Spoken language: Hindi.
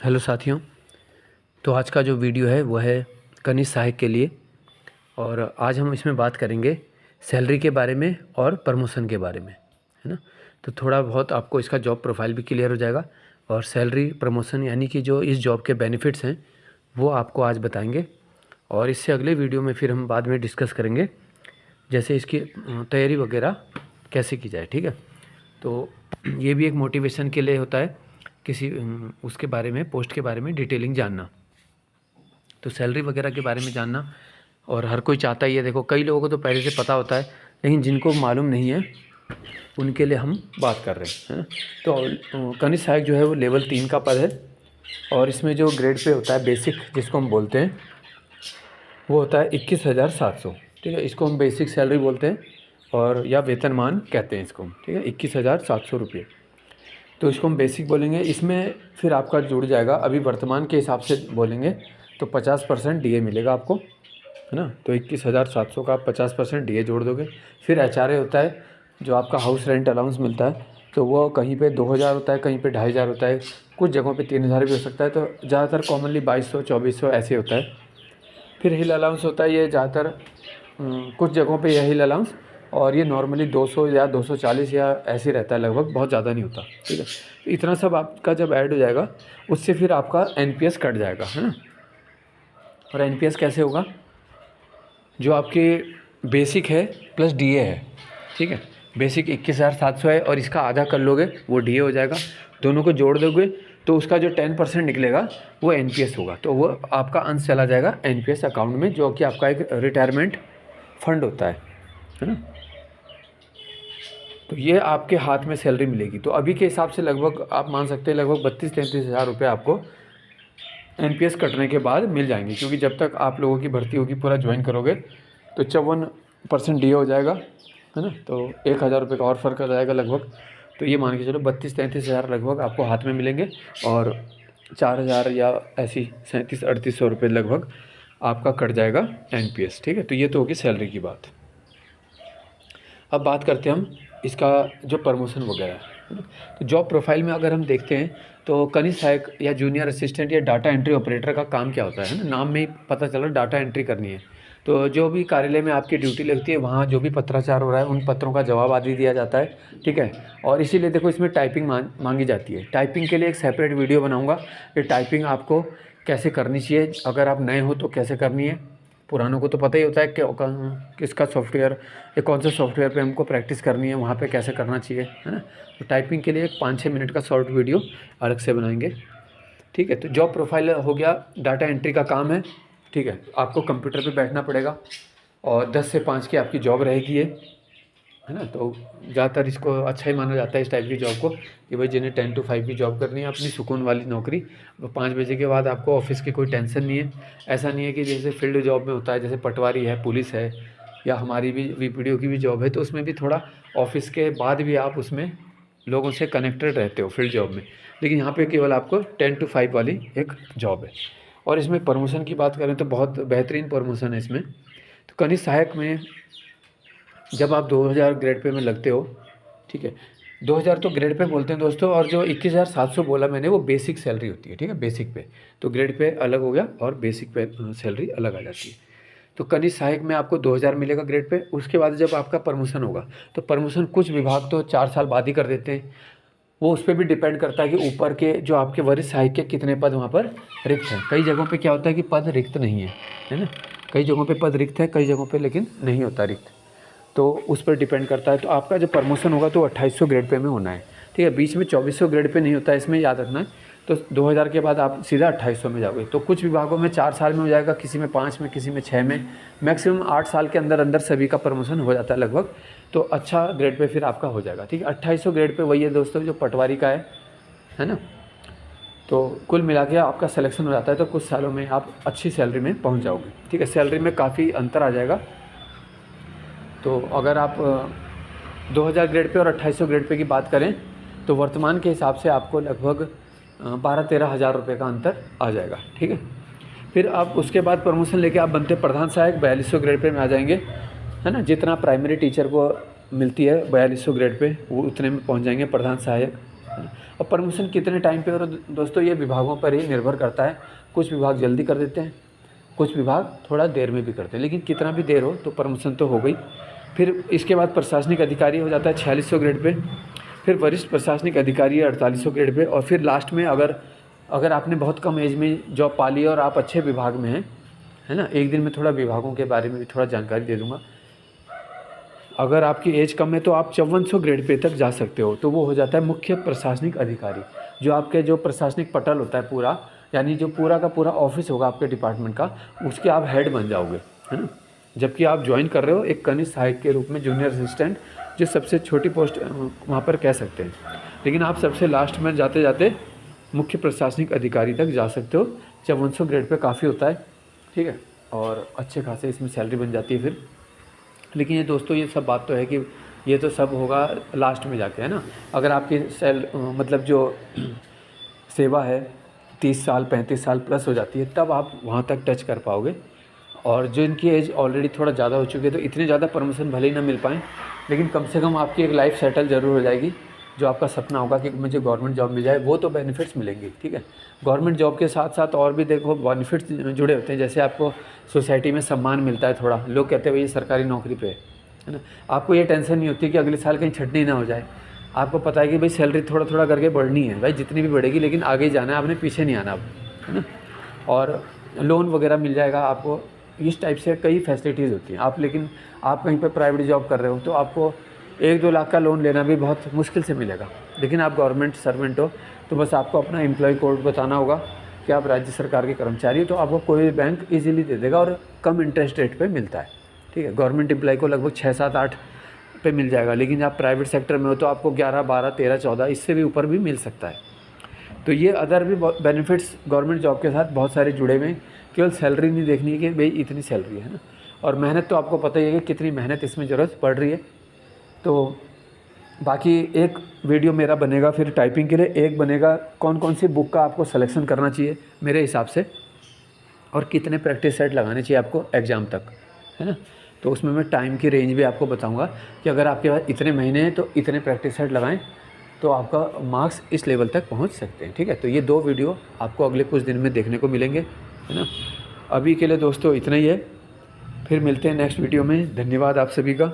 हेलो साथियों। तो आज का जो वीडियो है वो है कनिष्ठ सहायक के लिए, और आज हम इसमें बात करेंगे सैलरी के बारे में और प्रमोशन के बारे में, है ना। तो थोड़ा बहुत आपको इसका जॉब प्रोफाइल भी क्लियर हो जाएगा और सैलरी प्रमोशन यानी कि जो इस जॉब के बेनिफिट्स हैं वो आपको आज बताएंगे। और इससे अगले वीडियो में फिर हम बाद में डिस्कस करेंगे जैसे इसकी तैयारी वगैरह कैसे की जाए, ठीक है। तो ये भी एक मोटिवेशन के लिए होता है, किसी उसके बारे में, पोस्ट के बारे में डिटेलिंग जानना, तो सैलरी वगैरह के बारे में जानना। और हर कोई चाहता ही है, देखो कई लोगों को तो पहले से पता होता है, लेकिन जिनको मालूम नहीं है उनके लिए हम बात कर रहे हैं। तो कनिष्ठ सहायक जो है वो लेवल 3 का पद है, और इसमें जो ग्रेड पे होता है बेसिक जिसको हम बोलते हैं वो होता है 21,700, ठीक है। इसको हम बेसिक सैलरी बोलते हैं और या वेतनमान कहते हैं इसको हम, ठीक है, 21,700 रुपये। तो इसको हम बेसिक बोलेंगे। इसमें फिर आपका जुड़ जाएगा, अभी वर्तमान के हिसाब से बोलेंगे तो 50% डीए मिलेगा आपको, है ना। तो 21,700 का आप 50% डीए जोड़ दोगे। फिर एचआरए होता है, जो आपका हाउस रेंट अलाउंस मिलता है, तो वो कहीं पे 2,000 होता है, कहीं पे 2,500 होता है, कुछ जगहों पे 3,000 भी हो सकता है। तो ज़्यादातर कॉमनली 2,200 2,400 ऐसे होता है। फिर हिल अलाउंस होता है, ये ज़्यादातर कुछ जगहों पे यह हिल अलाउंस, और ये नॉर्मली 200 या 240 या ऐसे रहता है लगभग, बहुत ज़्यादा नहीं होता, ठीक है। तो इतना सब आपका जब ऐड हो जाएगा उससे फिर आपका एनपीएस कट जाएगा, है ना। और एनपीएस कैसे होगा, जो आपके बेसिक है प्लस डीए है, ठीक है। बेसिक 21,700 है और इसका आधा कर लोगे वो डीए हो जाएगा, दोनों को जोड़ दोगे तो उसका जो 10% निकलेगा वो एनपीएस होगा। तो वो आपका अंश चला जाएगा एनपीएस अकाउंट में, जो कि आपका एक रिटायरमेंट फंड होता है ना। तो ये आपके हाथ में सैलरी मिलेगी। तो अभी के हिसाब से लगभग आप मान सकते हैं लगभग 32-33 हज़ार रुपये आपको एनपीएस कटने के बाद मिल जाएंगे, क्योंकि जब तक आप लोगों की भर्ती होगी, पूरा ज्वाइन करोगे तो 54% डीए हो जाएगा, है ना। तो 1,000 रुपये का और फ़र्क आ जाएगा लगभग। तो ये मान के चलो 32-33 हज़ार लगभग आपको हाथ में मिलेंगे, और 4,000 या ऐसी 3700-3800 रुपये लगभग आपका कट जाएगा एनपीएस, ठीक है। तो ये तो होगी सैलरी की बात। अब बात करते हैं हम इसका जो प्रमोशन वगैरह है ना। तो जॉब प्रोफाइल में अगर हम देखते हैं तो कनिष्ठ सहायक या जूनियर असिस्टेंट या डाटा एंट्री ऑपरेटर का काम क्या होता है ना, नाम में ही पता चल रहा है डाटा एंट्री करनी है। तो जो भी कार्यालय में आपकी ड्यूटी लगती है वहाँ जो भी पत्राचार हो रहा है उन पत्रों का जवाब आदि दिया जाता है, ठीक है। और इसीलिए देखो इसमें टाइपिंग मांगी जाती है। टाइपिंग के लिए एक सेपरेट वीडियो बनाऊँगा कि टाइपिंग आपको कैसे करनी चाहिए, अगर आप नए हो तो कैसे करनी है। पुरानों को तो पता ही होता है कि किसका सॉफ्टवेयर या कौन से सॉफ्टवेयर पे हमको प्रैक्टिस करनी है, वहाँ पे कैसे करना चाहिए, है ना। तो टाइपिंग के लिए एक 5-6 मिनट का शॉर्ट वीडियो अलग से बनाएंगे, ठीक है। तो जॉब प्रोफाइल हो गया, डाटा एंट्री का काम है, ठीक है। आपको कंप्यूटर पे बैठना पड़ेगा और 10 से 5 की आपकी जॉब रहेगी ये, है ना। तो ज़्यादातर इसको अच्छा ही माना जाता है इस टाइप की जॉब को, कि भाई जिन्हें 10 to 5 की जॉब करनी है, अपनी सुकून वाली नौकरी। 5 बजे के बाद आपको ऑफिस की कोई टेंशन नहीं है। ऐसा नहीं है कि जैसे फील्ड जॉब में होता है, जैसे पटवारी है, पुलिस है, या हमारी भी वीपीडीओ की भी जॉब है, तो उसमें भी थोड़ा ऑफिस के बाद भी आप उसमें लोगों से कनेक्टेड रहते हो फील्ड जॉब में। लेकिन यहाँ पे केवल आपको 10 to 5 वाली एक जॉब है। और इसमें प्रमोशन की बात करें तो बहुत बेहतरीन प्रमोशन है इसमें। तो कनिष्ठ सहायक में जब आप 2,000 ग्रेड पे में लगते हो, ठीक है, 2,000 तो ग्रेड पे बोलते हैं दोस्तों, और जो 21,700 बोला मैंने वो बेसिक सैलरी होती है, ठीक है। बेसिक पे तो ग्रेड पे अलग हो गया और बेसिक पे सैलरी अलग आ जाती है। तो कनिष्ठ सहायक में आपको 2,000 मिलेगा ग्रेड पे। उसके बाद जब आपका प्रमोशन होगा, तो प्रमोशन कुछ विभाग तो 4 साल बाद ही कर देते हैं, वो उस पर भी डिपेंड करता है कि ऊपर के जो आपके वरिष्ठ सहायक के कितने पद वहाँ पर रिक्त हैं। कई जगहों पे क्या होता है कि पद रिक्त नहीं है ना। कई जगहों पे पद रिक्त है, कई जगहों पे लेकिन नहीं होता रिक्त, तो उस पर डिपेंड करता है। तो आपका जो प्रमोशन होगा तो 2800 ग्रेड पे में होना है, ठीक है। बीच में 2400 ग्रेड पे नहीं होता है, इसमें याद रखना है। तो 2000 के बाद आप सीधा 2800 में जाओगे। तो कुछ विभागों में 4 साल में हो जाएगा, किसी में 5 में, किसी में 6 में, मैक्सिमम 8 साल के अंदर अंदर सभी का प्रमोशन हो जाता है लगभग। तो अच्छा ग्रेड पे फिर आपका हो जाएगा, ठीक है। 2800 ग्रेड पे वही है दोस्तों जो पटवारी का है ना। तो कुल मिला के आपका सिलेक्शन हो जाता है, तो कुछ सालों में आप अच्छी सैलरी में पहुँच जाओगे, ठीक है। सैलरी में काफ़ी अंतर आ जाएगा। तो अगर आप 2,000 ग्रेड पे और 2800 ग्रेड पे की बात करें तो वर्तमान के हिसाब से आपको लगभग 12-13 हज़ार रुपये का अंतर आ जाएगा, ठीक है। फिर आप उसके बाद प्रमोशन लेके आप बनते प्रधान सहायक, 4200 ग्रेड पे में आ जाएंगे, है ना। जितना प्राइमरी टीचर को मिलती है 4200 ग्रेड पे, वो उतने में पहुंच जाएंगे प्रधान सहायक, है ना। और प्रमोशन कितने टाइम पे और दोस्तों ये विभागों पर ही निर्भर करता है। कुछ विभाग जल्दी कर देते हैं, कुछ विभाग थोड़ा देर में भी करते हैं, लेकिन कितना भी देर हो तो प्रमोशन तो हो गई। फिर इसके बाद प्रशासनिक अधिकारी हो जाता है 4600 ग्रेड पे, फिर वरिष्ठ प्रशासनिक अधिकारी 4800 ग्रेड पे, और फिर लास्ट में अगर आपने बहुत कम एज में जॉब पा ली और आप अच्छे विभाग में हैं, है ना। एक दिन में थोड़ा विभागों के बारे में भी थोड़ा जानकारी दे दूँगा। अगर आपकी एज कम है तो आप 5400 ग्रेड पे तक जा सकते हो, तो वो हो जाता है मुख्य प्रशासनिक अधिकारी। जो आपके जो प्रशासनिक पटल होता है पूरा, यानी जो पूरा का पूरा ऑफिस होगा आपके डिपार्टमेंट का, उसके आप हेड बन जाओगे, है ना। जबकि आप ज्वाइन कर रहे हो एक कनिष्ठ सहायक के रूप में, जूनियर असिस्टेंट, जो सबसे छोटी पोस्ट वहाँ पर कह सकते हैं। लेकिन आप सबसे लास्ट में जाते जाते मुख्य प्रशासनिक अधिकारी तक जा सकते हो। 5400 ग्रेड पे काफ़ी होता है, ठीक है, और अच्छे खासे इसमें सैलरी बन जाती है फिर। लेकिन ये दोस्तों ये सब बात तो है कि ये तो सब होगा लास्ट में जाके, है ना। अगर आपकी मतलब जो सेवा है 30 साल 35 साल प्लस हो जाती है, तब आप वहाँ तक टच कर पाओगे। और जो इनकी एज ऑलरेडी थोड़ा ज़्यादा हो चुकी है, तो इतने ज़्यादा प्रमोशन भले ही ना मिल पाएँ, लेकिन कम से कम आपकी एक लाइफ सेटल ज़रूर हो जाएगी। जो आपका सपना होगा कि मुझे गवर्नमेंट जॉब मिल जाए, वो तो बेनिफिट्स मिलेंगे, ठीक है। गवर्नमेंट जॉब के साथ साथ और भी देखो बेनिफिट्स जुड़े होते हैं। जैसे आपको सोसाइटी में सम्मान मिलता है, थोड़ा लोग कहते हैं भाई ये सरकारी नौकरी पे है ना। आपको ये टेंशन नहीं होती कि अगले साल कहीं छटनी ना हो जाए। आपको पता है कि भाई सैलरी थोड़ा थोड़ा करके बढ़नी है, भाई जितनी भी बढ़ेगी, लेकिन आगे ही जाना है, आपने पीछे नहीं आना अब, है ना। और लोन वगैरह मिल जाएगा आपको। इस टाइप से कई फैसिलिटीज़ होती हैं। लेकिन आप कहीं पर प्राइवेट जॉब कर रहे हो तो आपको 1-2 लाख का लोन लेना भी बहुत मुश्किल से मिलेगा। लेकिन आप गवर्नमेंट सर्वेंट हो तो बस आपको अपना एम्प्लॉय कोड बताना होगा कि आप राज्य सरकार के कर्मचारी हो, तो आपको कोई भी बैंक इजीली दे देगा और कम इंटरेस्ट रेट पे मिलता है, ठीक है। गवर्नमेंट एम्प्लॉय को लगभग 6, 7, 8 पे मिल जाएगा, लेकिन आप प्राइवेट सेक्टर में हो तो आपको 11, 12, 13, 14 इससे भी ऊपर भी मिल सकता है। तो ये अदर भी बेनिफिट्स गवर्नमेंट जॉब के साथ बहुत सारे जुड़े हुए हैं। केवल सैलरी नहीं देखनी है कि भाई इतनी सैलरी है ना। और मेहनत तो आपको पता ही है कि कितनी मेहनत इसमें ज़रूरत पड़ रही है। तो बाकी एक वीडियो मेरा बनेगा फिर टाइपिंग के लिए, एक बनेगा कौन कौन सी बुक का आपको सिलेक्शन करना चाहिए मेरे हिसाब से, और कितने प्रैक्टिस सेट लगाने चाहिए आपको एग्ज़ाम तक, है ना। तो उसमें मैं टाइम की रेंज भी आपको बताऊंगा कि अगर आपके पास इतने महीने हैं तो इतने प्रैक्टिस सेट लगाएं तो आपका मार्क्स इस लेवल तक पहुंच सकते हैं, ठीक है। तो ये 2 वीडियो आपको अगले कुछ दिन में देखने को मिलेंगे, है ना। अभी के लिए दोस्तों इतना ही है, फिर मिलते हैं नेक्स्ट वीडियो में। धन्यवाद आप सभी का।